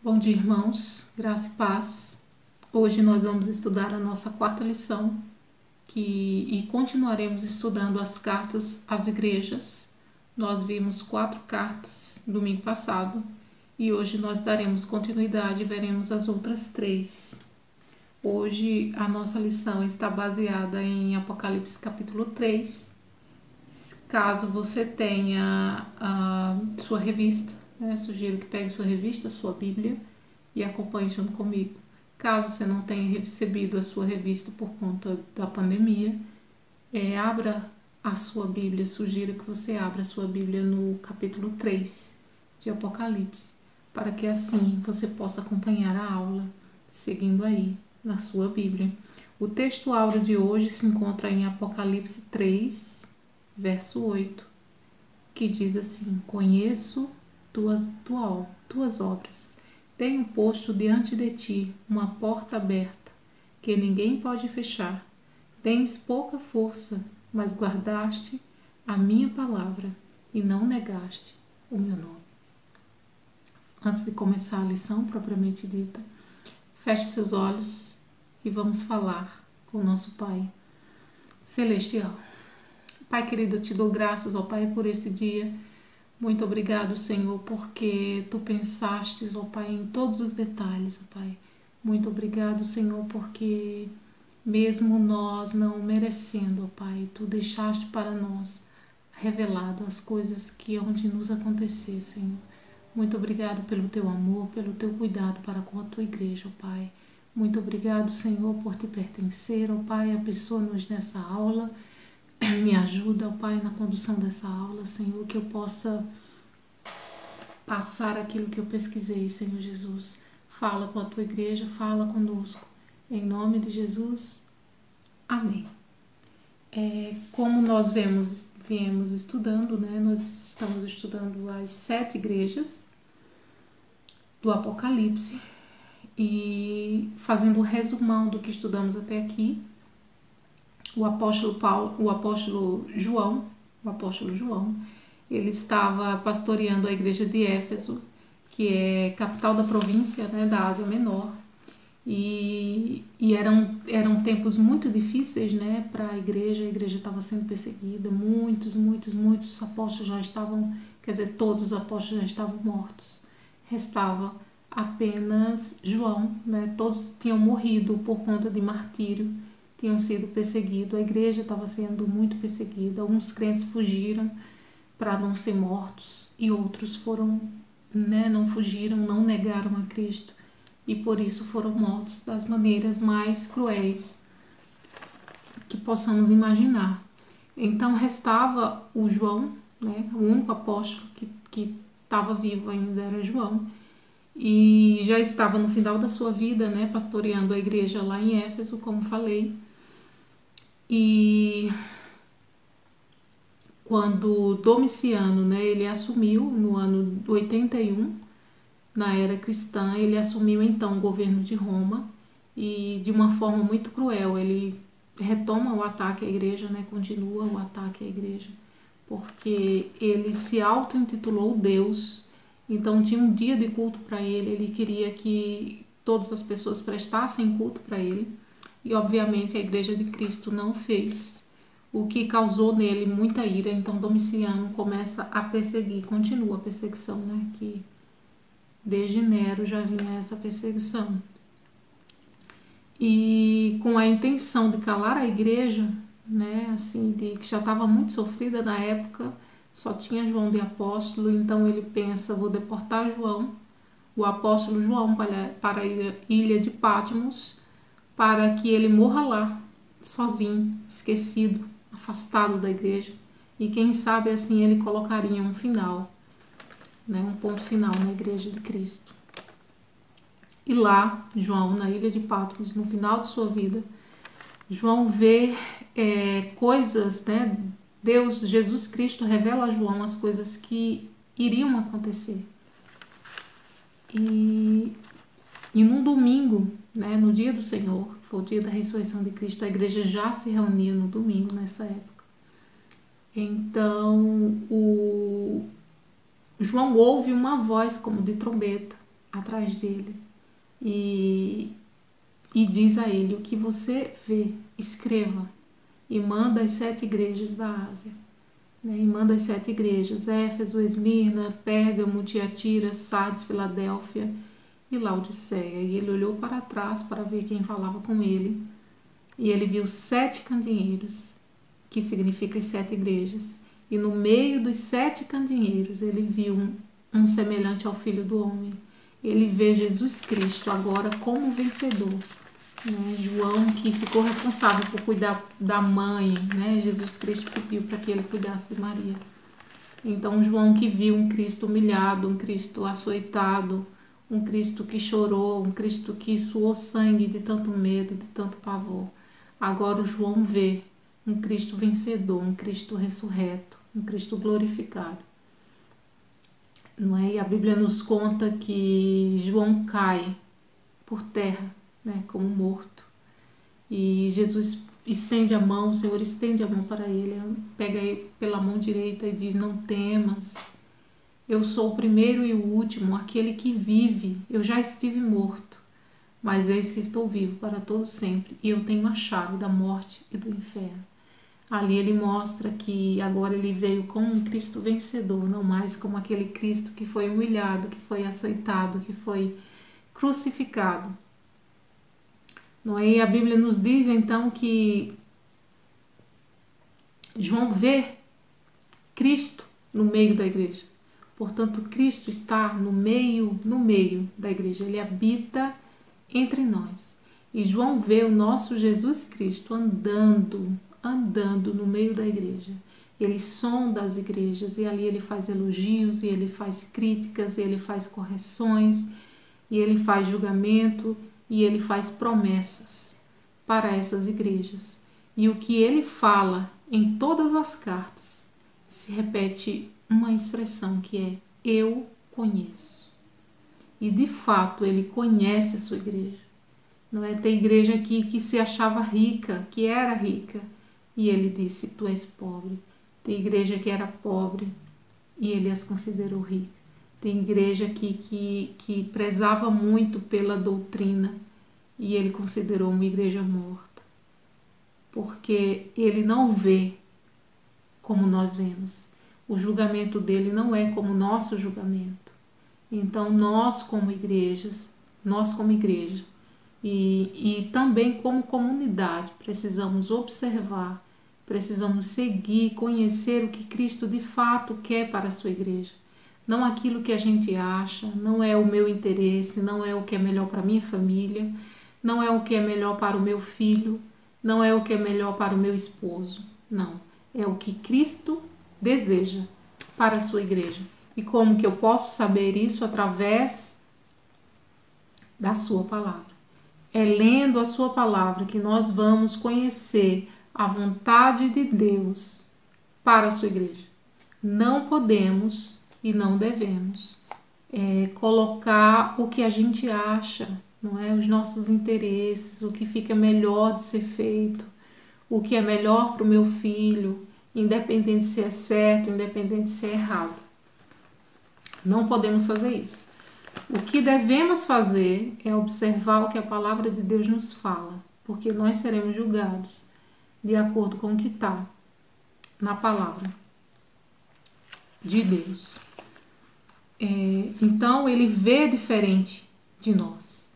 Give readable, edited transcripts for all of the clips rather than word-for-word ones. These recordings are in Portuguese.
Bom dia, irmãos, graça e paz. Hoje nós vamos estudar a nossa quarta lição e continuaremos estudando as cartas às igrejas. Nós vimos 4 cartas domingo passado e hoje nós daremos continuidade e veremos as outras 3. Hoje a nossa lição está baseada em Apocalipse capítulo 3. Caso você tenha a sua revista, sugiro que pegue sua revista, sua Bíblia e acompanhe junto comigo. Caso você não tenha recebido a sua revista por conta da pandemia, abra a sua Bíblia, sugiro que você abra a sua Bíblia no capítulo 3 de Apocalipse, para que assim você possa acompanhar a aula seguindo aí na sua Bíblia. O texto áureo de hoje se encontra em Apocalipse 3, verso 8, que diz assim: Conheço tuas obras. Tenho posto diante de ti uma porta aberta, que ninguém pode fechar. Tens pouca força, mas guardaste a minha palavra e não negaste o meu nome. Antes de começar a lição propriamente dita, feche seus olhos e vamos falar com o nosso Pai Celestial. Pai querido, eu te dou graças, ó Pai, por esse dia. Muito obrigado, Senhor, porque Tu pensastes, ó Pai, em todos os detalhes, ó Pai. Muito obrigado, Senhor, porque mesmo nós não merecendo, ó Pai, Tu deixaste para nós revelado as coisas que hão de nos acontecer, Senhor. Muito obrigado pelo Teu amor, pelo Teu cuidado para com a Tua igreja, ó Pai. Muito obrigado, Senhor, por Te pertencer, ó Pai. Abençoa-nos nessa aula. Me ajuda, ó Pai, na condução dessa aula, Senhor, que eu possa passar aquilo que eu pesquisei, Senhor Jesus. Fala com a Tua igreja, fala conosco. Em nome de Jesus, amém. Como nós viemos estudando, nós estamos estudando as 7 igrejas do Apocalipse e fazendo um resumão do que estudamos até aqui. O apóstolo João, ele estava pastoreando a igreja de Éfeso, que é capital da província, da Ásia Menor, e eram tempos muito difíceis, para a igreja estava sendo perseguida, muitos apóstolos já estavam, todos os apóstolos já estavam mortos, restava apenas João, todos tinham morrido por conta de martírio, tinham sido perseguidos, a igreja estava sendo muito perseguida, alguns crentes fugiram para não ser mortos e outros foram, não fugiram, não negaram a Cristo e por isso foram mortos das maneiras mais cruéis que possamos imaginar. Então restava o João, o único apóstolo que estava vivo ainda era João, e já estava no final da sua vida, pastoreando a igreja lá em Éfeso, como falei. E quando Domiciano, ele assumiu no ano 81, na era cristã, ele assumiu então o governo de Roma e de uma forma muito cruel, ele retoma o ataque à igreja, continua o ataque à igreja, porque ele se auto-intitulou Deus, então tinha um dia de culto para ele, ele queria que todas as pessoas prestassem culto para ele, e obviamente a igreja de Cristo não fez, o que causou nele muita ira. Então Domiciano começa a perseguir, continua a perseguição, que desde Nero já vinha essa perseguição. E com a intenção de calar a igreja, que já estava muito sofrida na época, só tinha João de apóstolo, então ele pensa, vou deportar João, o apóstolo João, para a ilha de Patmos, para que ele morra lá, sozinho, esquecido, afastado da igreja. E quem sabe assim ele colocaria um final, um ponto final na igreja de Cristo. E lá, João, na ilha de Patmos, no final de sua vida, João vê coisas, Deus, Jesus Cristo revela a João as coisas que iriam acontecer. E num domingo, no dia do Senhor, foi o dia da ressurreição de Cristo, a igreja já se reunia no domingo nessa época. Então, João ouve uma voz como de trombeta, atrás dele e diz a ele: o que você vê, escreva, e manda às 7 igrejas da Ásia. E manda as 7 igrejas: Éfeso, Esmirna, Pérgamo, Tiatira, Sardes, Filadélfia e Laodiceia. E ele olhou para trás para ver quem falava com ele, e ele viu 7 candeeiros, que significa as 7 igrejas, e no meio dos 7 candeeiros ele viu um semelhante ao Filho do Homem. Ele vê Jesus Cristo agora como vencedor. João, que ficou responsável por cuidar da mãe, Jesus Cristo pediu para que ele cuidasse de Maria. Então João, que viu um Cristo humilhado, um Cristo açoitado, um Cristo que chorou, um Cristo que suou sangue de tanto medo, de tanto pavor. Agora o João vê um Cristo vencedor, um Cristo ressurreto, um Cristo glorificado. E a Bíblia nos conta que João cai por terra, como morto. E Jesus estende a mão, o Senhor estende a mão para ele, pega ele pela mão direita e diz: não temas, eu sou o primeiro e o último, aquele que vive. Eu já estive morto, mas eis que estou vivo para todo sempre, e eu tenho a chave da morte e do inferno. Ali ele mostra que agora ele veio como um Cristo vencedor, não mais como aquele Cristo que foi humilhado, que foi açoitado, que foi crucificado. E a Bíblia nos diz então que João vê Cristo no meio da igreja. Portanto, Cristo está no meio da igreja. Ele habita entre nós. E João vê o nosso Jesus Cristo andando no meio da igreja. Ele sonda as igrejas e ali ele faz elogios, e ele faz críticas, e ele faz correções, e ele faz julgamento, e ele faz promessas para essas igrejas. E o que ele fala em todas as cartas se repete uma expressão que é: eu conheço. E de fato ele conhece a sua igreja. Tem igreja aqui que se achava rica, que era rica, e ele disse: tu és pobre. Tem igreja que era pobre e ele as considerou rica. Tem igreja que prezava muito pela doutrina e ele considerou uma igreja morta. Porque ele não vê como nós vemos. O julgamento dele não é como o nosso julgamento. Então nós como igreja, e também como comunidade, precisamos observar, precisamos seguir, conhecer o que Cristo de fato quer para a sua igreja. Não aquilo que a gente acha, não é o meu interesse, não é o que é melhor para a minha família, não é o que é melhor para o meu filho, não é o que é melhor para o meu esposo. Não, é o que Cristo deseja para a sua igreja. E como que eu posso saber isso? Através da sua palavra. É lendo a sua palavra que nós vamos conhecer a vontade de Deus para a sua igreja. Não podemos e não devemos colocar o que a gente acha, os nossos interesses, o que fica melhor de ser feito, o que é melhor para o meu filho, independente se é certo, independente se é errado. Não podemos fazer isso. O que devemos fazer é observar o que a palavra de Deus nos fala, porque nós seremos julgados de acordo com o que está na palavra de Deus. Então ele vê diferente de nós,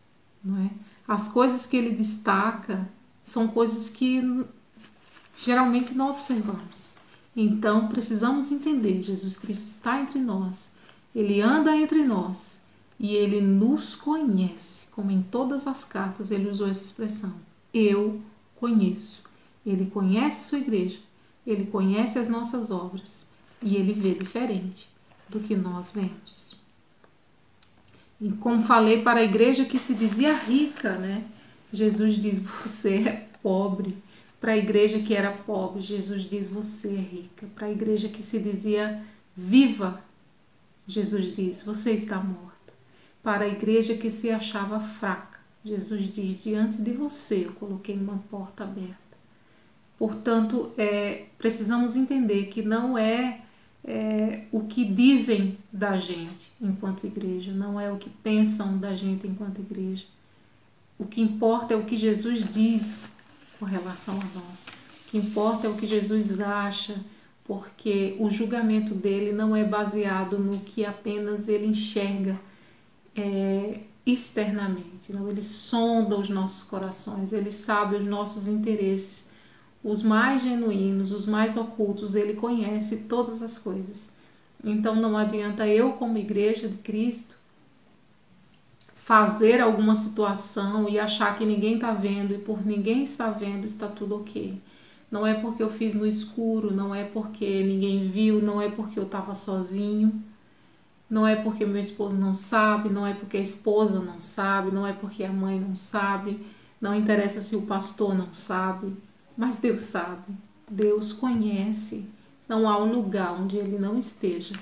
As coisas que ele destaca são coisas que geralmente não observamos. Então precisamos entender: Jesus Cristo está entre nós, ele anda entre nós e ele nos conhece, como em todas as cartas ele usou essa expressão: eu conheço. Ele conhece a sua igreja, ele conhece as nossas obras e ele vê diferente do que nós vemos. E como falei, para a igreja que se dizia rica, Jesus diz: você é pobre. Para a igreja que era pobre, Jesus diz: você é rica. Para a igreja que se dizia viva, Jesus diz: você está morta. Para a igreja que se achava fraca, Jesus diz: diante de você eu coloquei uma porta aberta. Portanto, precisamos entender que não é o que dizem da gente enquanto igreja, não é o que pensam da gente enquanto igreja. O que importa é o que Jesus diz com relação a nós. O que importa é o que Jesus acha, porque o julgamento dele não é baseado no que apenas ele enxerga externamente. Não, ele sonda os nossos corações, ele sabe os nossos interesses, os mais genuínos, os mais ocultos, ele conhece todas as coisas. Então não adianta eu, como igreja de Cristo, fazer alguma situação e achar que ninguém está vendo, e por ninguém estar vendo está tudo ok. Não é porque eu fiz no escuro, não é porque ninguém viu, não é porque eu estava sozinho, não é porque meu esposo não sabe, não é porque a esposa não sabe, não é porque a mãe não sabe, não interessa se o pastor não sabe, mas Deus sabe, Deus conhece. Não há um lugar onde ele não esteja,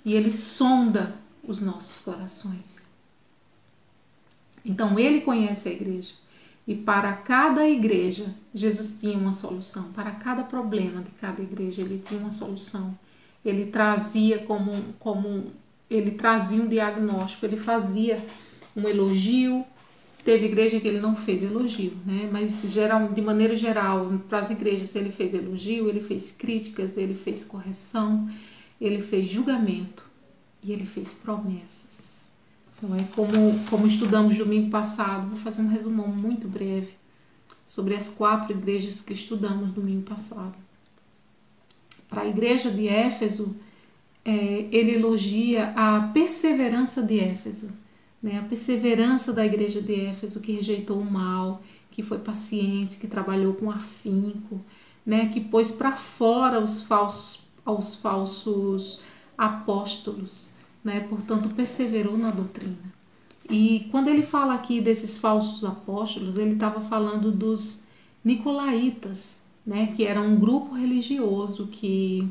e ele sonda os nossos corações. Então ele conhece a igreja, e para cada igreja Jesus tinha uma solução. Para cada problema de cada igreja ele tinha uma solução. Ele trazia ele trazia um diagnóstico, ele fazia um elogio. Teve igreja que ele não fez elogio, né? Mas de maneira geral, para as igrejas ele fez elogio, ele fez críticas, ele fez correção, ele fez julgamento e ele fez promessas. Não é? Como estudamos domingo passado, vou fazer um resumão muito breve sobre as 4 igrejas que estudamos domingo passado. Para a igreja de Éfeso, ele elogia a perseverança de Éfeso, né? A perseverança da igreja de Éfeso, que rejeitou o mal, que foi paciente, que trabalhou com afinco, né? Que pôs para fora os falsos apóstolos, né? Portanto, perseverou na doutrina. E quando ele fala aqui desses falsos apóstolos, ele estava falando dos nicolaítas, né? Que era um grupo religioso que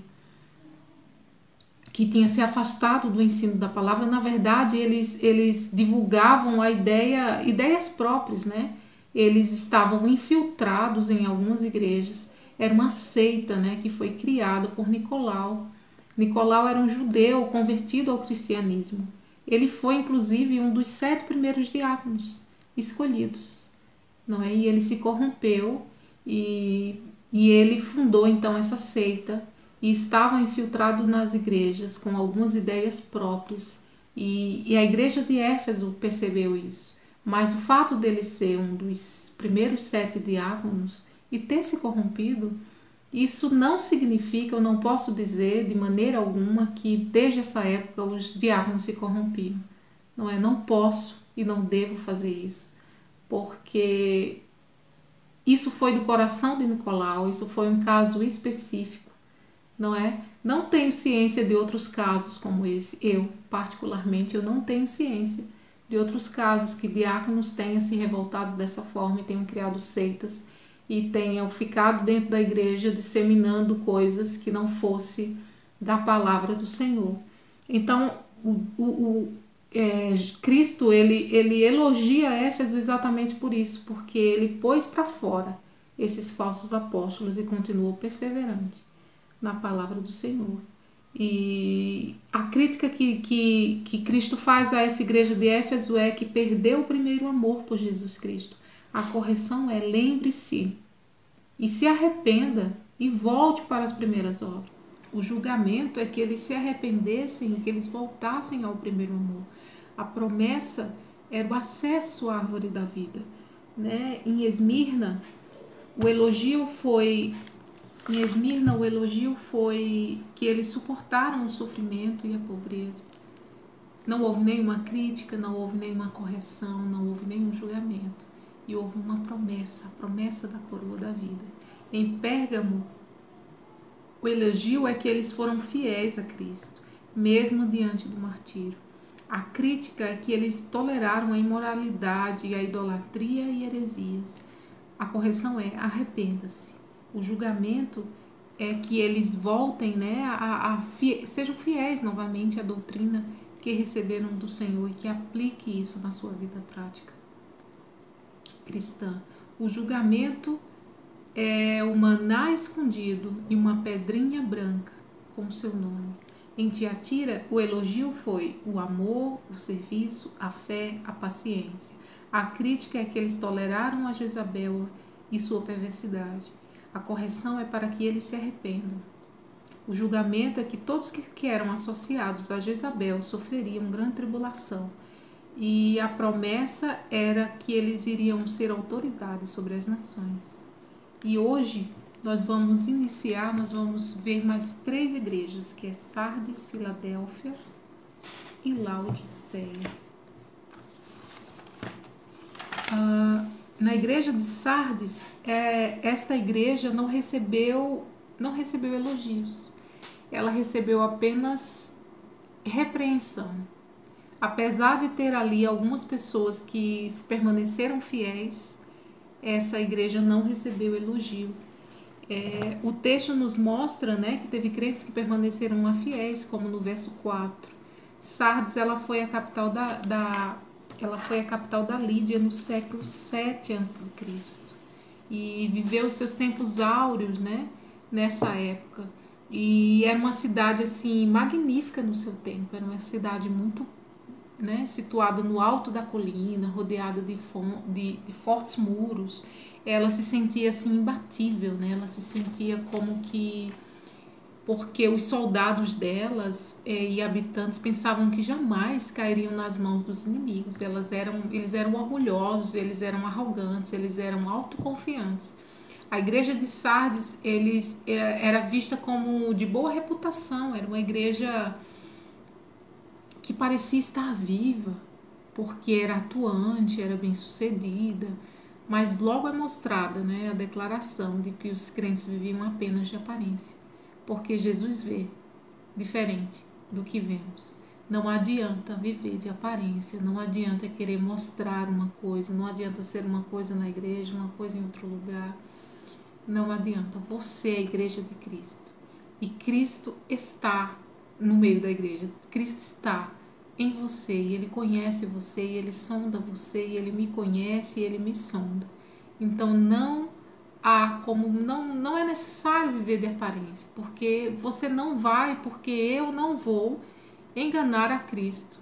tinha se afastado do ensino da palavra. Na verdade, eles divulgavam ideias próprias, né? Eles estavam infiltrados em algumas igrejas. Era uma seita, né, que foi criada por Nicolau. Nicolau era um judeu convertido ao cristianismo. Ele foi, inclusive, um dos 7 primeiros diáconos escolhidos, não é? E ele se corrompeu e ele fundou, então, essa seita, e estava infiltrado nas igrejas com algumas ideias próprias. E a igreja de Éfeso percebeu isso. Mas o fato dele ser um dos primeiros 7 diáconos e ter se corrompido, isso não significa, eu não posso dizer de maneira alguma que desde essa época os diáconos se corrompiam. Não é? Não posso e não devo fazer isso, porque isso foi do coração de Nicolau, isso foi um caso específico, não é? Não tenho ciência de outros casos como esse. Eu, particularmente, eu não tenho ciência de outros casos que diáconos tenham se revoltado dessa forma e tenham criado seitas e tenham ficado dentro da igreja disseminando coisas que não fosse da palavra do Senhor. Então, Cristo ele elogia Éfeso exatamente por isso, porque ele pôs para fora esses falsos apóstolos e continuou perseverante na palavra do Senhor. E a crítica que Cristo faz a essa igreja de Éfeso é que perdeu o primeiro amor por Jesus Cristo. A correção é: lembre-se e se arrependa e volte para as primeiras obras. O julgamento é que eles se arrependessem e que eles voltassem ao primeiro amor. A promessa era o acesso à árvore da vida, né? Em Esmirna, o elogio foi que eles suportaram o sofrimento e a pobreza. Não houve nenhuma crítica, não houve nenhuma correção, não houve nenhum julgamento. E houve uma promessa, a promessa da coroa da vida. Em Pérgamo, o elogio é que eles foram fiéis a Cristo, mesmo diante do martírio. A crítica é que eles toleraram a imoralidade, a idolatria e heresias. A correção é: arrependa-se. O julgamento é que eles voltem, né, sejam fiéis novamente à doutrina que receberam do Senhor e que aplique isso na sua vida prática cristã. O julgamento é o maná escondido e uma pedrinha branca com seu nome. Em Tiatira, o elogio foi o amor, o serviço, a fé, a paciência. A crítica é que eles toleraram a Jezabel e sua perversidade. A correção é para que eles se arrependam. O julgamento é que todos que eram associados a Jezabel sofreriam grande tribulação. E a promessa era que eles iriam ser autoridades sobre as nações. E hoje nós vamos ver mais 3 igrejas, que é Sardes, Filadélfia e Laodiceia. Na igreja de Sardes, esta igreja não recebeu elogios. Ela recebeu apenas repreensão. Apesar de ter ali algumas pessoas que permaneceram fiéis, essa igreja não recebeu elogio. O texto nos mostra, né, que teve crentes que permaneceram lá fiéis, como no verso 4. Sardes, ela foi a capital da Lídia no século 7 a.C. e viveu os seus tempos áureos, né, nessa época. E era uma cidade assim magnífica no seu tempo, era uma cidade muito, né, situada no alto da colina, rodeada de fortes muros. Ela se sentia assim imbatível, né? Ela se sentia como que, porque os soldados delas e habitantes pensavam que jamais cairiam nas mãos dos inimigos. Eles eram orgulhosos, eles eram arrogantes, eles eram autoconfiantes. A igreja de Sardes era vista como de boa reputação, era uma igreja que parecia estar viva, porque era atuante, era bem sucedida, mas logo é mostrada, né, a declaração de que os crentes viviam apenas de aparência, porque Jesus vê diferente do que vemos. Não adianta viver de aparência, não adianta querer mostrar uma coisa, não adianta ser uma coisa na igreja, uma coisa em outro lugar, não adianta. Você é a igreja de Cristo e Cristo está no meio da igreja, Cristo está em você e Ele conhece você e Ele sonda você e Ele me conhece e Ele me sonda. Então não é necessário viver de aparência, porque você não vai, porque eu não vou enganar a Cristo.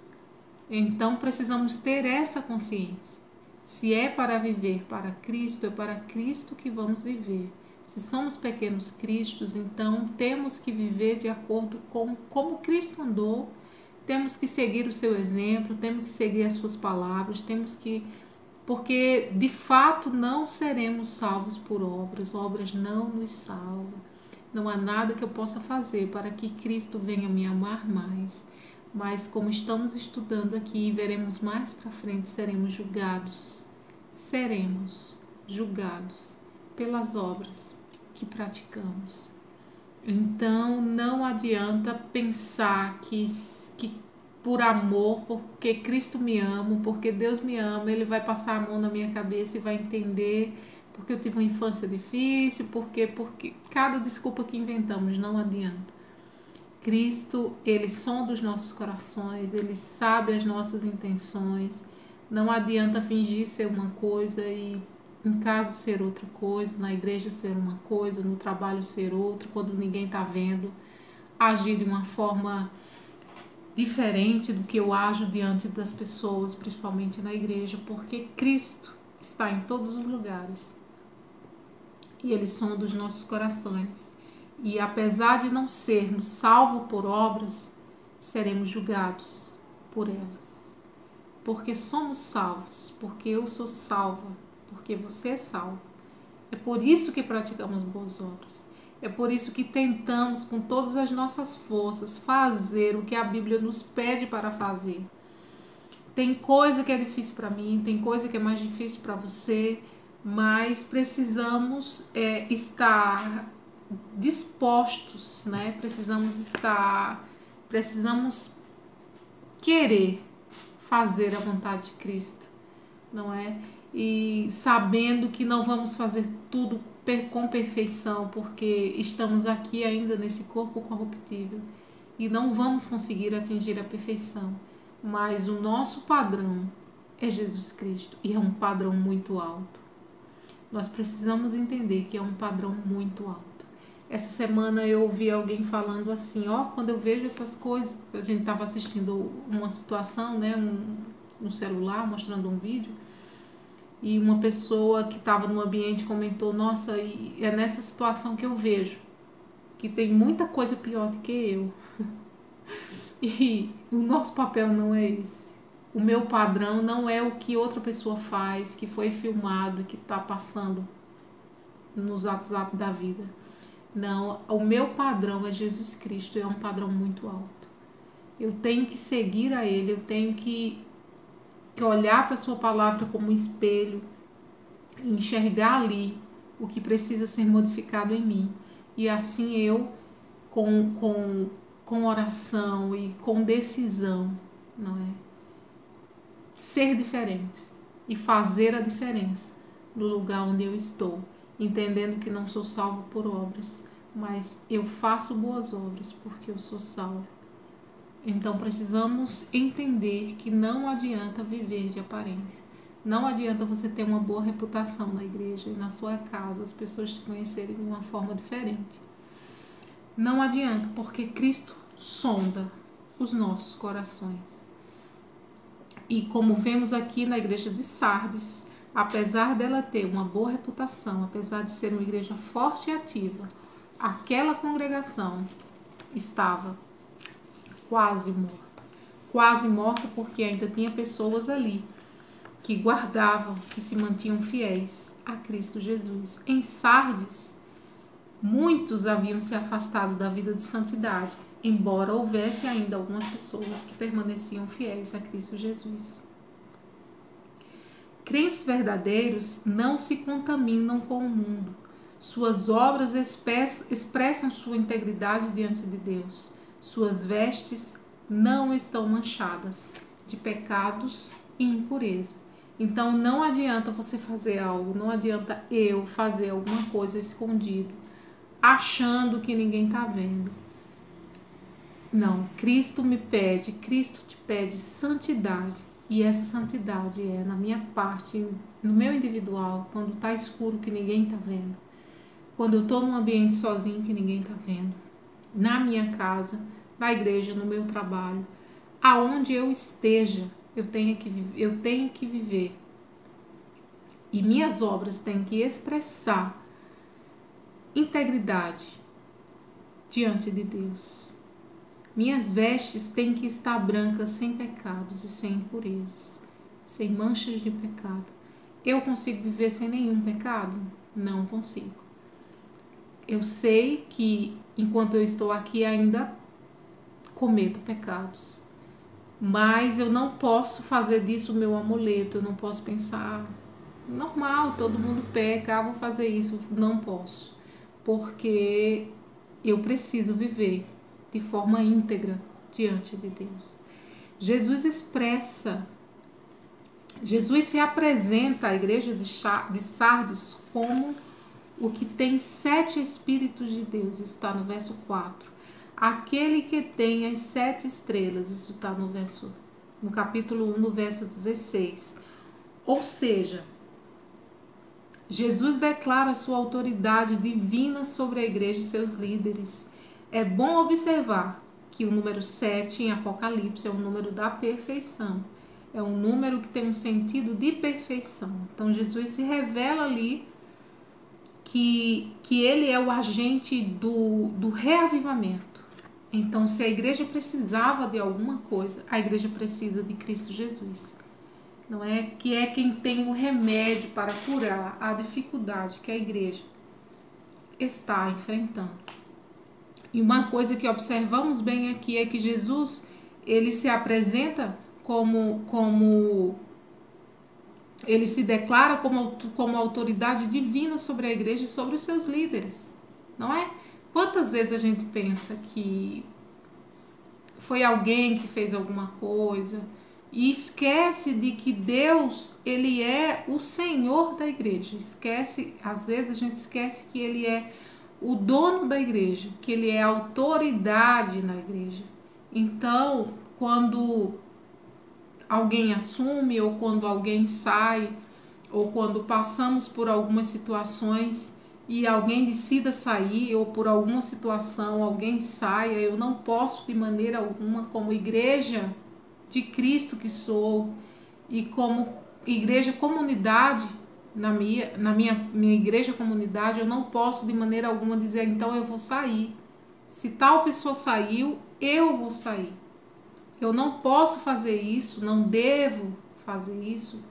Então precisamos ter essa consciência. Se é para viver para Cristo, é para Cristo que vamos viver. Se somos pequenos cristos, então temos que viver de acordo com como Cristo andou, temos que seguir o seu exemplo, temos que seguir as suas palavras, porque de fato não seremos salvos por obras não nos salvam. Não há nada que eu possa fazer para que Cristo venha me amar mais. Mas como estamos estudando aqui e veremos mais para frente, seremos julgados pelas obras que praticamos. Então não adianta pensar que por amor, porque Cristo me ama, porque Deus me ama, Ele vai passar a mão na minha cabeça e vai entender porque eu tive uma infância difícil, porque cada desculpa que inventamos não adianta. Cristo, Ele sonda os nossos corações, Ele sabe as nossas intenções. Não adianta fingir ser uma coisa e em casa ser outra coisa, na igreja ser uma coisa, no trabalho ser outra, quando ninguém está vendo, agir de uma forma diferente do que eu ajo diante das pessoas, principalmente na igreja, porque Cristo está em todos os lugares e Ele sonda os nossos corações. E apesar de não sermos salvos por obras, seremos julgados por elas. Porque somos salvos, porque eu sou salva, porque você é salvo. É por isso que praticamos boas obras. É por isso que tentamos com todas as nossas forças fazer o que a Bíblia nos pede para fazer. Tem coisa que é difícil para mim, tem coisa que é mais difícil para você, mas precisamos estar dispostos, né? Precisamos querer fazer a vontade de Cristo, não é? E sabendo que não vamos fazer tudo com perfeição, porque estamos aqui ainda nesse corpo corruptível e não vamos conseguir atingir a perfeição, mas o nosso padrão é Jesus Cristo e é um padrão muito alto. Nós precisamos entender que é um padrão muito alto. Essa semana eu ouvi alguém falando assim, ó, quando eu vejo essas coisas, a gente estava assistindo uma situação, né, no celular, mostrando um vídeo, e uma pessoa que estava no ambiente comentou, nossa, e é nessa situação que eu vejo que tem muita coisa pior do que eu. E o nosso papel não é esse. O meu padrão não é o que outra pessoa faz, que foi filmado e que está passando nos WhatsApp da vida. Não, o meu padrão é Jesus Cristo, é um padrão muito alto. Eu tenho que seguir a Ele, eu tenho que olhar para a sua palavra como um espelho, enxergar ali o que precisa ser modificado em mim. E assim eu, com oração e com decisão, não é? Ser diferente e fazer a diferença no lugar onde eu estou, entendendo que não sou salvo por obras, mas eu faço boas obras porque eu sou salvo. Então precisamos entender que não adianta viver de aparência. Não adianta você ter uma boa reputação na igreja e na sua casa, as pessoas te conhecerem de uma forma diferente. Não adianta, porque Cristo sonda os nossos corações. E como vemos aqui na igreja de Sardes, apesar dela ter uma boa reputação, apesar de ser uma igreja forte e ativa, aquela congregação estava quase morta. Quase morta porque ainda tinha pessoas ali que guardavam, que se mantinham fiéis a Cristo Jesus. Em Sardes, muitos haviam se afastado da vida de santidade, embora houvesse ainda algumas pessoas que permaneciam fiéis a Cristo Jesus. Crentes verdadeiros não se contaminam com o mundo. Suas obras expressam sua integridade diante de Deus. Suas vestes não estão manchadas de pecados e impureza. Então não adianta você fazer algo, não adianta eu fazer alguma coisa escondido, achando que ninguém está vendo. Não, Cristo te pede santidade. E essa santidade é na minha parte, no meu individual, quando está escuro que ninguém está vendo. Quando eu estou num ambiente sozinho que ninguém está vendo. Na minha casa, na igreja, no meu trabalho. Aonde eu esteja, eu tenho que viver. E minhas obras têm que expressar integridade diante de Deus. Minhas vestes têm que estar brancas, sem pecados e sem impurezas, sem manchas de pecado. Eu consigo viver sem nenhum pecado? Não consigo. Eu sei que enquanto eu estou aqui ainda cometo pecados, mas eu não posso fazer disso o meu amuleto. Eu não posso pensar, normal, todo mundo peca, vou fazer isso. Não posso, porque eu preciso viver de forma íntegra diante de Deus. Jesus se apresenta à igreja de Sardes como o que tem 7 Espíritos de Deus, isso está no verso 4. Aquele que tem as 7 estrelas, isso está no capítulo 1, no verso 16. Ou seja, Jesus declara sua autoridade divina sobre a igreja e seus líderes. É bom observar que o número 7 em Apocalipse é o número da perfeição. É um número que tem um sentido de perfeição. Então Jesus se revela ali que ele é o agente do reavivamento. Então, se a igreja precisava de alguma coisa, a igreja precisa de Cristo Jesus. Não é? Que é quem tem o remédio para curar a dificuldade que a igreja está enfrentando. E uma coisa que observamos bem aqui é que Jesus, ele se apresenta como ele se declara como autoridade divina sobre a igreja e sobre os seus líderes, não é? Quantas vezes a gente pensa que foi alguém que fez alguma coisa e esquece de que Deus, ele é o Senhor da igreja. Às vezes a gente esquece que ele é o dono da igreja, que ele é a autoridade na igreja. Então, quando alguém assume, ou quando alguém sai, ou quando passamos por algumas situações e alguém decida sair, ou por alguma situação alguém saia, eu não posso de maneira alguma, como igreja de Cristo que sou, e como igreja comunidade, minha igreja comunidade, eu não posso de maneira alguma dizer, então eu vou sair. Se tal pessoa saiu, eu vou sair. Eu não posso fazer isso, não devo fazer isso,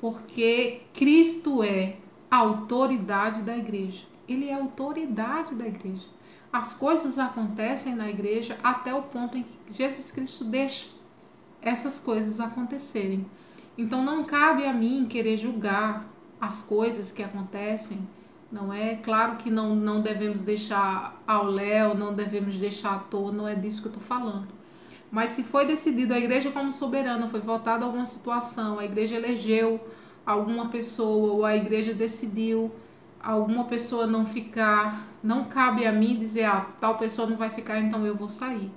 porque Cristo é a autoridade da igreja. Ele é a autoridade da igreja. As coisas acontecem na igreja até o ponto em que Jesus Cristo deixa essas coisas acontecerem. Então não cabe a mim querer julgar as coisas que acontecem, não é? Claro que não devemos deixar ao léu, não devemos deixar à toa, não é disso que eu estou falando. Mas se foi decidido a igreja como soberana, foi votada alguma situação, a igreja elegeu alguma pessoa ou a igreja decidiu alguma pessoa não ficar, não cabe a mim dizer, tal pessoa não vai ficar, então eu vou sair.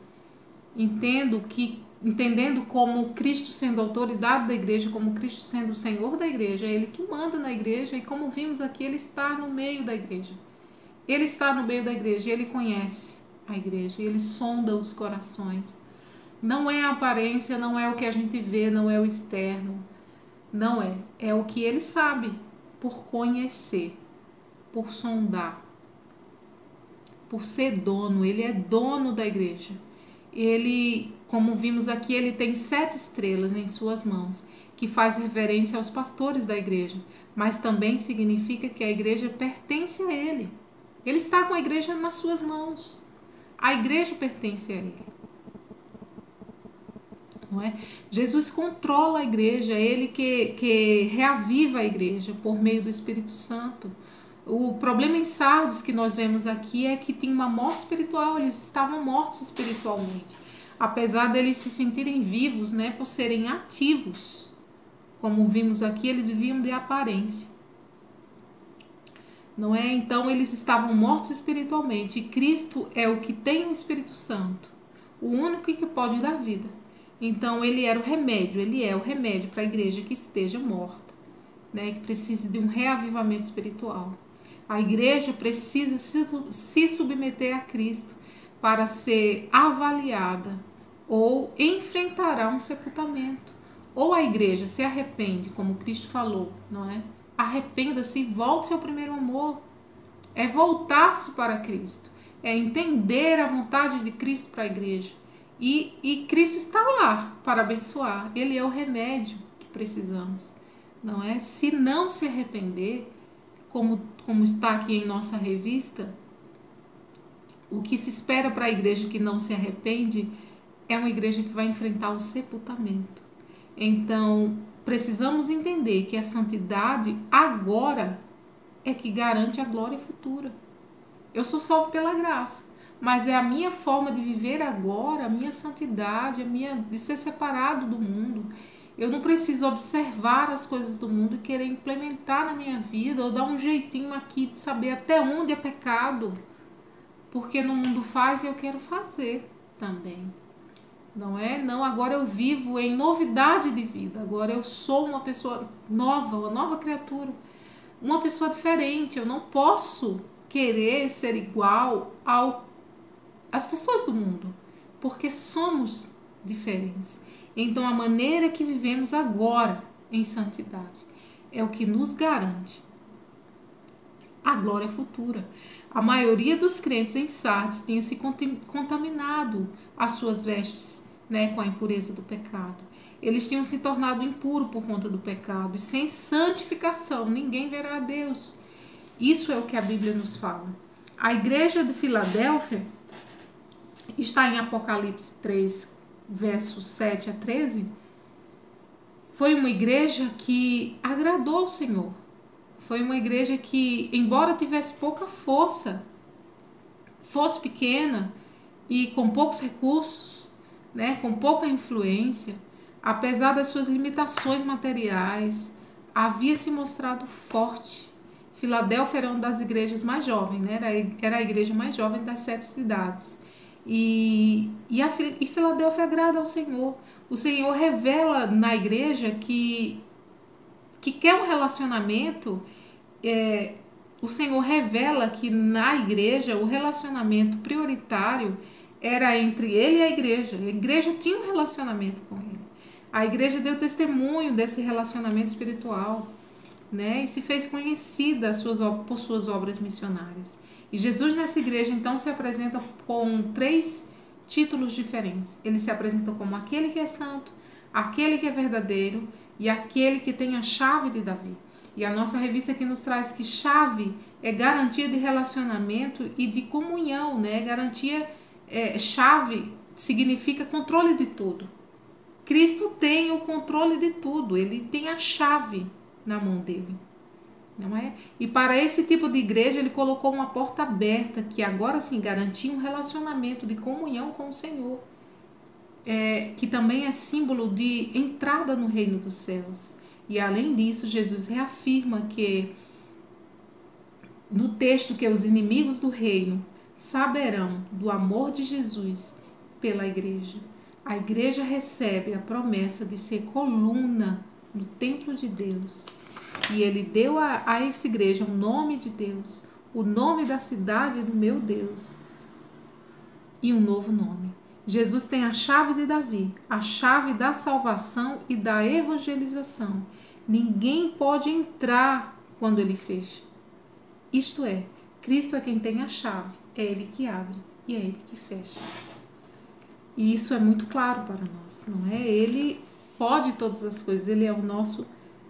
Entendendo como Cristo sendo autoridade da igreja, como Cristo sendo o Senhor da igreja, é Ele que manda na igreja, e como vimos aqui, Ele está no meio da igreja. Ele está no meio da igreja, Ele conhece a igreja, Ele sonda os corações. Não é a aparência, não é o que a gente vê, não é o externo, não é. É o que Ele sabe, por conhecer, por sondar, por ser dono. Ele é dono da igreja. Ele, como vimos aqui, ele tem 7 estrelas em suas mãos, que faz referência aos pastores da igreja, mas também significa que a igreja pertence a ele. Ele está com a igreja nas suas mãos. A igreja pertence a ele. Não é? Jesus controla a igreja, ele que reaviva a igreja por meio do Espírito Santo. O problema em Sardes que nós vemos aqui é que tinha uma morte espiritual, eles estavam mortos espiritualmente. Apesar deles se sentirem vivos, né, por serem ativos, como vimos aqui, eles viviam de aparência. Não é? Então eles estavam mortos espiritualmente, e Cristo é o que tem o Espírito Santo, o único que pode dar vida. Então ele era o remédio, ele é o remédio para a igreja que esteja morta, né, que precise de um reavivamento espiritual. A igreja precisa se submeter a Cristo para ser avaliada, ou enfrentará um sepultamento. Ou a igreja se arrepende, como Cristo falou, não é? Arrependa-se e volte ao primeiro amor. É voltar-se para Cristo, é entender a vontade de Cristo para a igreja. E Cristo está lá para abençoar. Ele é o remédio que precisamos, não é? Se não se arrepender, como está aqui em nossa revista, o que se espera para a igreja que não se arrepende é uma igreja que vai enfrentar o sepultamento. Então, precisamos entender que a santidade agora é que garante a glória futura. Eu sou salvo pela graça, mas é a minha forma de viver agora, a minha santidade, de ser separado do mundo. Eu não preciso observar as coisas do mundo e querer implementar na minha vida, ou dar um jeitinho aqui de saber até onde é pecado, porque no mundo faz e eu quero fazer também. Não é? Não, agora eu vivo em novidade de vida, agora eu sou uma pessoa nova, uma nova criatura, uma pessoa diferente. Eu não posso querer ser igual às pessoas do mundo, porque somos diferentes. Então a maneira que vivemos agora em santidade é o que nos garante a glória futura. A maioria dos crentes em Sardes tinha se contaminado as suas vestes, né, com a impureza do pecado. Eles tinham se tornado impuros por conta do pecado, e sem santificação ninguém verá a Deus. Isso é o que a Bíblia nos fala. A igreja de Filadélfia está em Apocalipse 3, versos 7 a 13. Foi uma igreja que agradou ao Senhor. Foi uma igreja que, embora tivesse pouca força, fosse pequena e com poucos recursos, né, com pouca influência, apesar das suas limitações materiais, havia se mostrado forte. Filadélfia era uma das igrejas mais jovens, né? Era a igreja mais jovem das 7 cidades. E Filadélfia agrada ao Senhor. O Senhor revela na igreja que quer um relacionamento o Senhor revela que na igreja o relacionamento prioritário era entre ele e a igreja. A igreja tinha um relacionamento com ele. A igreja deu testemunho desse relacionamento espiritual, né? E se fez conhecida por suas obras missionárias. E Jesus nessa igreja então se apresenta com 3 títulos diferentes. Ele se apresenta como aquele que é santo, aquele que é verdadeiro e aquele que tem a chave de Davi. E a nossa revista aqui nos traz que chave é garantia de relacionamento e de comunhão, né? Garantia, chave significa controle de tudo. Cristo tem o controle de tudo, ele tem a chave na mão dele, não é? E para esse tipo de igreja ele colocou uma porta aberta que agora sim garantia um relacionamento de comunhão com o Senhor, que também é símbolo de entrada no reino dos céus. E além disso, Jesus reafirma que no texto que os inimigos do reino saberão do amor de Jesus pela igreja. A igreja recebe a promessa de ser coluna no templo de Deus. E ele deu a essa igreja o nome de Deus, o nome da cidade do meu Deus e um novo nome. Jesus tem a chave de Davi, a chave da salvação e da evangelização. Ninguém pode entrar quando ele fecha. Isto é, Cristo é quem tem a chave, é ele que abre e é ele que fecha. E isso é muito claro para nós, não é? Ele pode todas as coisas, ele é o nosso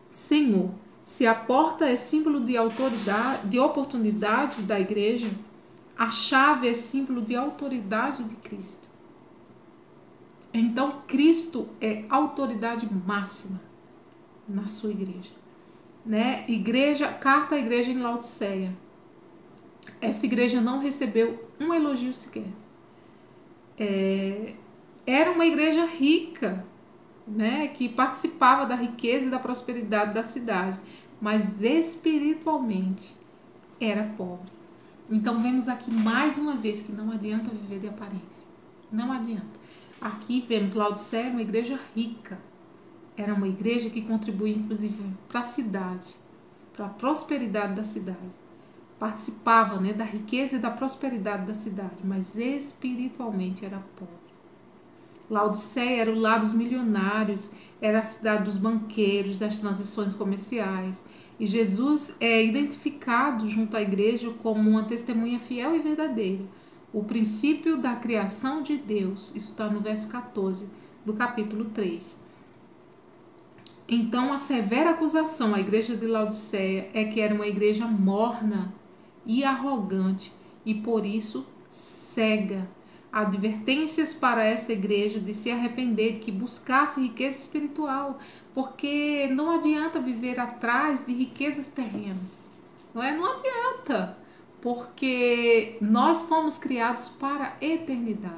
Senhor. Se a porta é símbolo de autoridade, de oportunidade da igreja, a chave é símbolo de autoridade de Cristo. Então, Cristo é autoridade máxima na sua igreja, né? Carta à igreja em Laodiceia. Essa igreja não recebeu um elogio sequer. Era uma igreja rica, né? Que participava da riqueza e da prosperidade da cidade, mas espiritualmente era pobre. Então, vemos aqui mais uma vez que não adianta viver de aparência. Não adianta. Aqui vemos Laodiceia, uma igreja rica. Era uma igreja que contribuía, inclusive, para a cidade, para a prosperidade da cidade. Participava, né, da riqueza e da prosperidade da cidade, mas espiritualmente era pobre. Laodiceia era o lar dos milionários, era a cidade dos banqueiros, das transações comerciais. E Jesus é identificado junto à igreja como uma testemunha fiel e verdadeira. O princípio da criação de Deus, isso está no verso 14 do capítulo 3. Então, a severa acusação à igreja de Laodiceia é que era uma igreja morna e arrogante e, por isso, cega. Advertências para essa igreja de se arrepender, de que buscasse riqueza espiritual, porque não adianta viver atrás de riquezas terrenas. Não adianta. Porque nós fomos criados para a eternidade.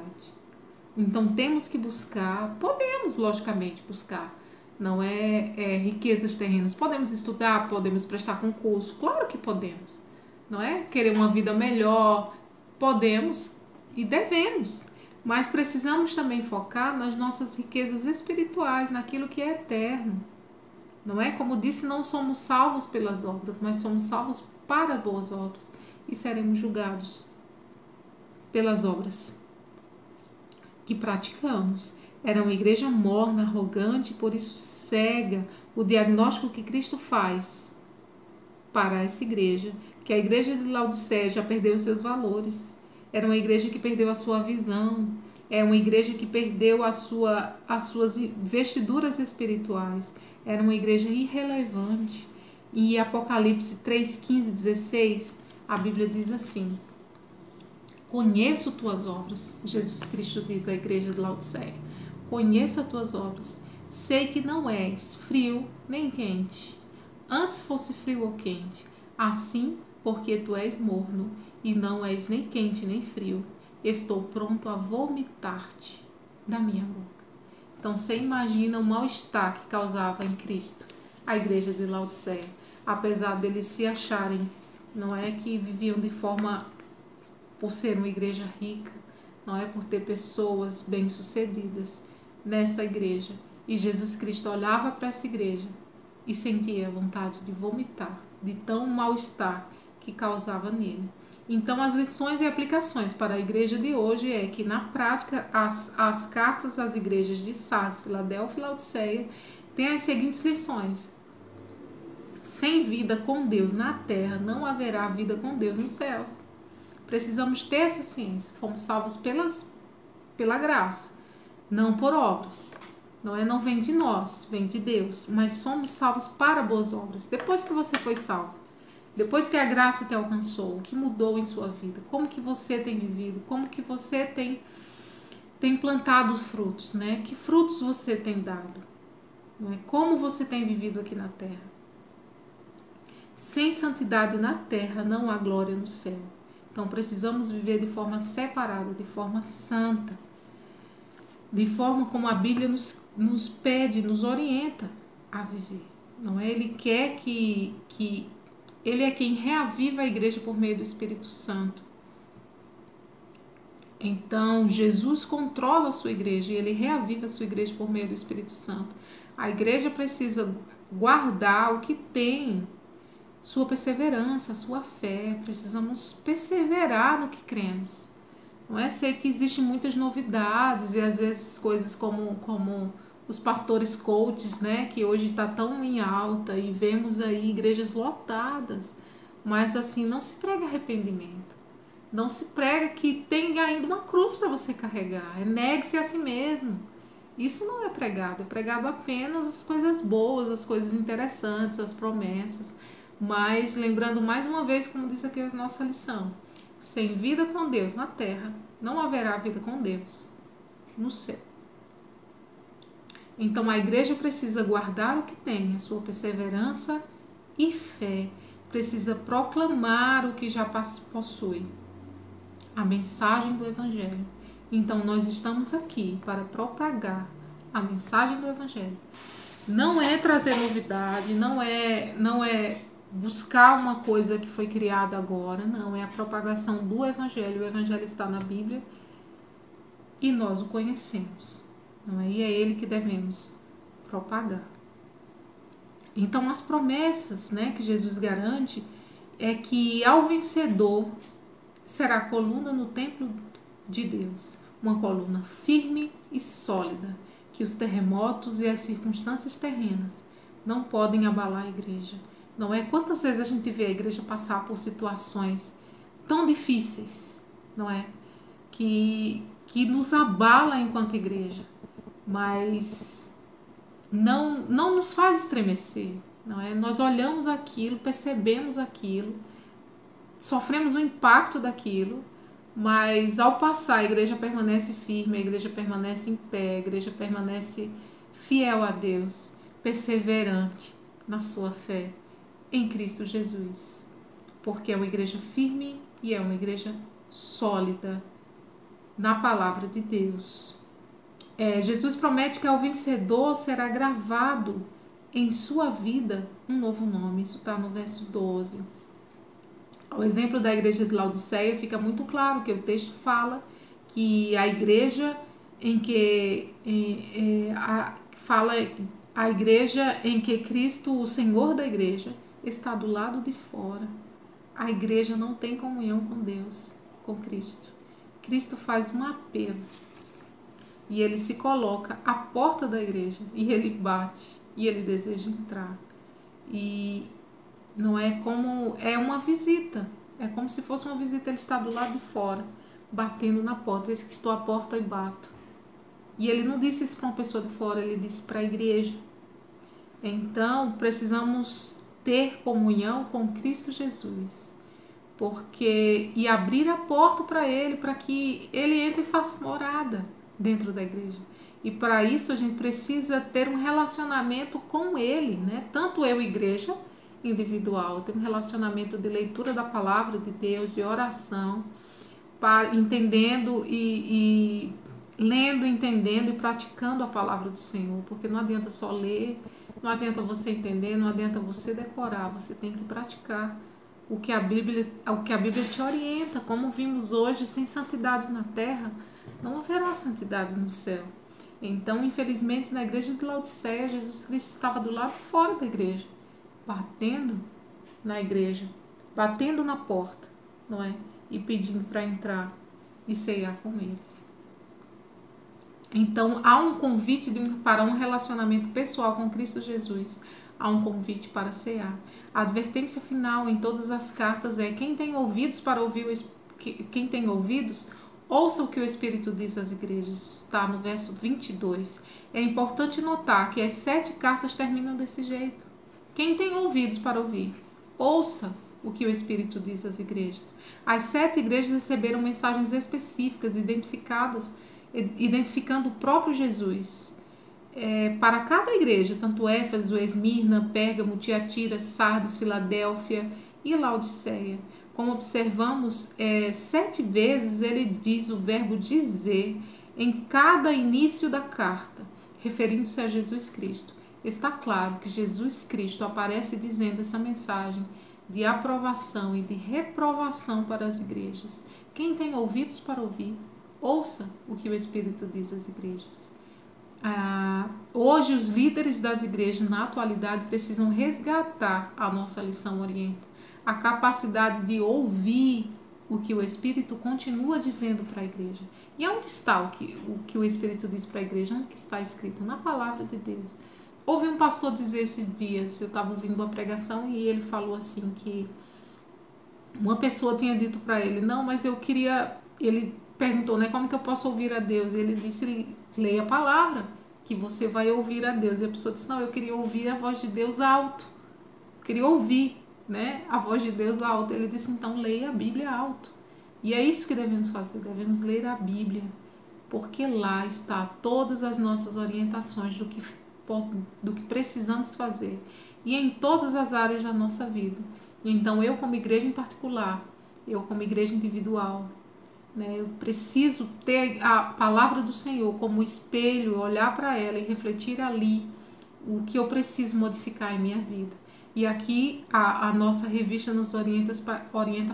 Então temos que buscar, podemos logicamente buscar, não riquezas terrenas. Podemos estudar, podemos prestar concurso, claro que podemos. Não é? Querer uma vida melhor, podemos e devemos. Mas precisamos também focar nas nossas riquezas espirituais, naquilo que é eterno. Não é? Como disse, não somos salvos pelas obras, mas somos salvos para boas obras. E seremos julgados pelas obras que praticamos. Era uma igreja morna, arrogante, por isso cega. O diagnóstico que Cristo faz para essa igreja, que a igreja de Laodiceia já perdeu os seus valores. Era uma igreja que perdeu a sua visão. É uma igreja que perdeu as suas vestiduras espirituais. Era uma igreja irrelevante. E Apocalipse 3, 15, 16... a Bíblia diz assim: conheço tuas obras. Jesus Cristo diz à igreja de Laodiceia: conheço as tuas obras. Sei que não és frio nem quente. Antes fosse frio ou quente. Assim, porque tu és morno e não és nem quente nem frio, estou pronto a vomitar-te da minha boca. Então você imagina o mal-estar que causava em Cristo a igreja de Laodiceia, apesar deles se acharem, não é, que viviam de forma, por ser uma igreja rica, não é, por ter pessoas bem-sucedidas nessa igreja. E Jesus Cristo olhava para essa igreja e sentia vontade de vomitar, de tão mal-estar que causava nele. Então, as lições e aplicações para a igreja de hoje é que, na prática, as cartas às igrejas de Sardes, Filadélfia e Laodiceia têm as seguintes lições. Sem vida com Deus na terra, não haverá vida com Deus nos céus. Precisamos ter essa ciência. Fomos salvos pela graça, não por obras. Não vem de nós, vem de Deus. Mas somos salvos para boas obras. Depois que você foi salvo, depois que a graça te alcançou, o que mudou em sua vida? Como que você tem vivido? Como que você tem plantado frutos, né? Que frutos você tem dado? Não é? Como você tem vivido aqui na terra? Sem santidade na terra não há glória no céu. Então precisamos viver de forma separada, de forma santa, de forma como a Bíblia nos pede, nos orienta a viver. Não é? Ele quer que Ele é quem reaviva a igreja por meio do Espírito Santo. Então, Jesus controla a sua igreja e ele reaviva a sua igreja por meio do Espírito Santo. A igreja precisa guardar o que tem, sua perseverança, sua fé. Precisamos perseverar no que cremos. Não é? Sei que existem muitas novidades e às vezes coisas como os pastores coaches, né, que hoje está tão em alta e vemos aí igrejas lotadas, mas assim, não se prega arrependimento, não se prega que tem ainda uma cruz para você carregar, negue-se a si mesmo. Isso não é pregado apenas as coisas boas, as coisas interessantes, as promessas, mas lembrando mais uma vez, como diz aqui a nossa lição, sem vida com Deus na terra, não haverá vida com Deus no céu. Então a igreja precisa guardar o que tem, a sua perseverança e fé. Precisa proclamar o que já possui, a mensagem do Evangelho. Então nós estamos aqui para propagar a mensagem do Evangelho. Não é trazer novidade, não é buscar uma coisa que foi criada agora, não, é a propagação do Evangelho. O Evangelho está na Bíblia e nós o conhecemos. Não é? E é ele que devemos propagar. Então, as promessas, né, que Jesus garante é que ao vencedor será coluna no templo de Deus, uma coluna firme e sólida, que os terremotos e as circunstâncias terrenas não podem abalar a igreja. Não é? Quantas vezes a gente vê a igreja passar por situações tão difíceis, não é? Que nos abala enquanto igreja, mas não nos faz estremecer, não é? Nós olhamos aquilo, percebemos aquilo, sofremos o impacto daquilo, mas ao passar a igreja permanece firme, a igreja permanece em pé, a igreja permanece fiel a Deus, perseverante na sua fé em Cristo Jesus, porque é uma igreja firme e é uma igreja sólida na palavra de Deus. Jesus promete que ao vencedor será gravado em sua vida um novo nome. Isso está no verso 12. Ao exemplo da igreja de Laodiceia, fica muito claro que o texto fala que a igreja em que a igreja em que Cristo, o Senhor da igreja, está do lado de fora. A igreja não tem comunhão com Deus, com Cristo. Cristo faz um apelo e ele se coloca à porta da igreja e ele bate e ele deseja entrar. E não é como, é uma visita, é como se fosse uma visita, ele está do lado de fora, batendo na porta. Eis que estou à porta e bato. E ele não disse isso para uma pessoa de fora, ele disse para a igreja. Então precisamos ter comunhão com Cristo Jesus, e abrir a porta para que ele entre e faça morada dentro da igreja. E para isso a gente precisa ter um relacionamento com ele, né? Tanto eu, igreja individual, ter um relacionamento de leitura da palavra de Deus, de oração, entendendo e lendo, entendendo e praticando a palavra do Senhor, porque não adianta só ler, não adianta você entender, não adianta você decorar, você tem que praticar o que a Bíblia te orienta. Como vimos hoje, sem santidade na terra, não haverá santidade no céu. Então, infelizmente, na igreja de Laodiceia, Jesus Cristo estava do lado de fora da igreja, batendo na igreja, batendo na porta, não é? E pedindo para entrar e ceiar com eles. Então, há um convite para um relacionamento pessoal com Cristo Jesus. Há um convite para cear. A advertência final em todas as cartas é: quem tem ouvidos para ouvir, quem tem ouvidos, ouça o que o Espírito diz às igrejas. Está no verso 22. É importante notar que as 7 cartas terminam desse jeito. Quem tem ouvidos para ouvir, ouça o que o Espírito diz às igrejas. As 7 igrejas receberam mensagens específicas, identificando o próprio Jesus. Para cada igreja, tanto Éfeso, Esmirna, Pérgamo, Tiatira, Sardes, Filadélfia e Laodiceia. Como observamos, 7 vezes ele diz o verbo dizer em cada início da carta, referindo-se a Jesus Cristo. Está claro que Jesus Cristo aparece dizendo essa mensagem de aprovação e de reprovação para as igrejas. Quem tem ouvidos para ouvir, ouça o que o Espírito diz às igrejas. Hoje, os líderes das igrejas na atualidade precisam resgatar a nossa lição orienta, a capacidade de ouvir o que o Espírito continua dizendo para a igreja. E onde está o que o Espírito diz para a igreja? Onde que está escrito? Na palavra de Deus. Ouvi um pastor dizer esses dias, eu estava ouvindo uma pregação e ele falou assim que uma pessoa tinha dito para ele: não, mas eu queria... Ele perguntou, né, como que eu posso ouvir a Deus? E ele disse: leia a palavra, que você vai ouvir a Deus. E a pessoa disse: não, eu queria ouvir a voz de Deus alto. Eu queria ouvir, né, a voz de Deus alto. Ele disse: então leia a Bíblia alto. E é isso que devemos fazer, devemos ler a Bíblia, porque lá está todas as nossas orientações do que precisamos fazer, e em todas as áreas da nossa vida. Então, eu como igreja em particular, eu como igreja individual, né, eu preciso ter a palavra do Senhor como espelho, olhar para ela e refletir ali o que eu preciso modificar em minha vida. E aqui a nossa revista nos orienta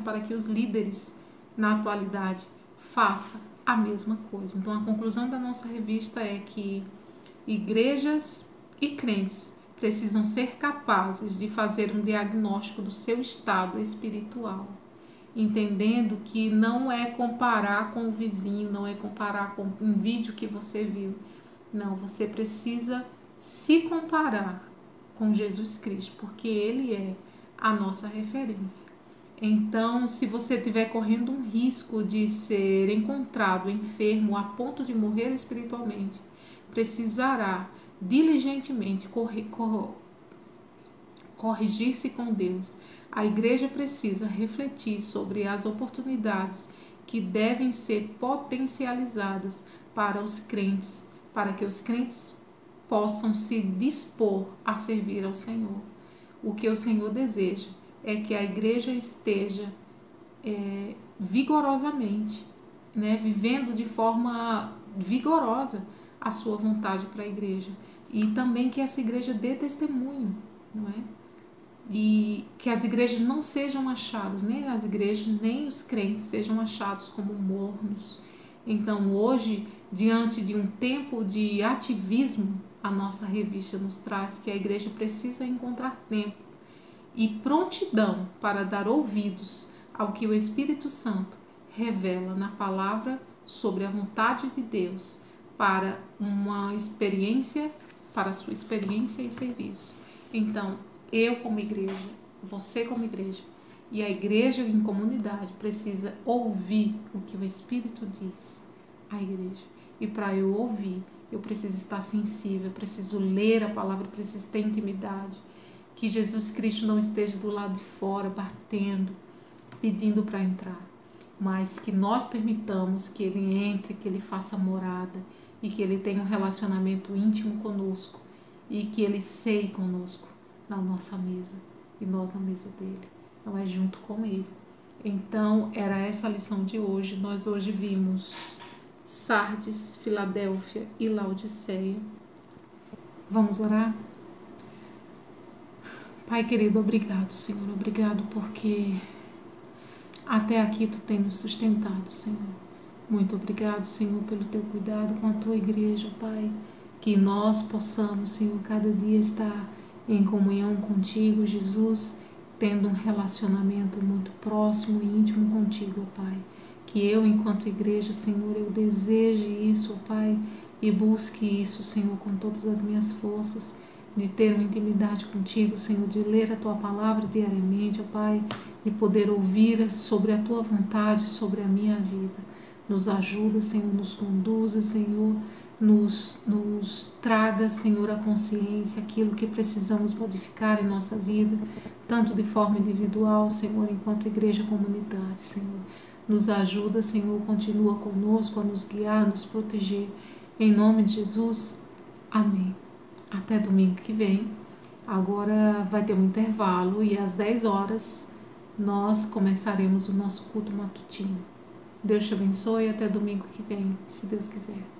para que os líderes na atualidade façam a mesma coisa. Então, a conclusão da nossa revista é que igrejas e crentes precisam ser capazes de fazer um diagnóstico do seu estado espiritual, entendendo que não é comparar com o vizinho, não é comparar com um vídeo que você viu. Não, você precisa se comparar com Jesus Cristo, porque Ele é a nossa referência. Então, se você estiver correndo um risco de ser encontrado enfermo a ponto de morrer espiritualmente, precisará diligentemente corrigir-se com Deus. A igreja precisa refletir sobre as oportunidades que devem ser potencializadas para os crentes, para que os crentes possam se dispor a servir ao Senhor. O que o Senhor deseja é que a igreja esteja vigorosamente, né, vivendo de forma vigorosa a sua vontade para a igreja, e também que essa igreja dê testemunho, não é? E que as igrejas não sejam achadas, nem as igrejas, nem os crentes sejam achados como mornos. Então, hoje, diante de um tempo de ativismo, a nossa revista nos traz que a igreja precisa encontrar tempo e prontidão para dar ouvidos ao que o Espírito Santo revela na palavra sobre a vontade de Deus para uma experiência, para a sua experiência e serviço. Então, eu como igreja, você como igreja e a igreja em comunidade precisa ouvir o que o Espírito diz à igreja. E para eu ouvir, eu preciso estar sensível, eu preciso ler a palavra, eu preciso ter intimidade. Que Jesus Cristo não esteja do lado de fora, batendo, pedindo para entrar, mas que nós permitamos que Ele entre, que Ele faça morada e que Ele tenha um relacionamento íntimo conosco e que Ele ceie conosco na nossa mesa e nós na mesa dele, não é junto com Ele. Então, era essa a lição de hoje. Nós hoje vimos Sardes, Filadélfia e Laodiceia. Vamos orar? Pai querido, obrigado, Senhor, obrigado porque até aqui Tu tem nos sustentado, Senhor. Muito obrigado, Senhor, pelo Teu cuidado com a Tua igreja, Pai. Que nós possamos, Senhor, cada dia estar em comunhão contigo, Jesus, tendo um relacionamento muito próximo e íntimo contigo, ó Pai. Que eu, enquanto igreja, Senhor, eu deseje isso, ó Pai, e busque isso, Senhor, com todas as minhas forças, de ter uma intimidade contigo, Senhor, de ler a Tua palavra diariamente, ó Pai, de poder ouvir sobre a Tua vontade, sobre a minha vida. Nos ajuda, Senhor, nos conduza, Senhor, nos traga, Senhor, a consciência, aquilo que precisamos modificar em nossa vida, tanto de forma individual, Senhor, enquanto igreja comunitária, Senhor. Nos ajuda, Senhor, continua conosco a nos guiar, a nos proteger. Em nome de Jesus, amém. Até domingo que vem. Agora vai ter um intervalo e às 10 horas nós começaremos o nosso culto matutino. Deus te abençoe e até domingo que vem, se Deus quiser.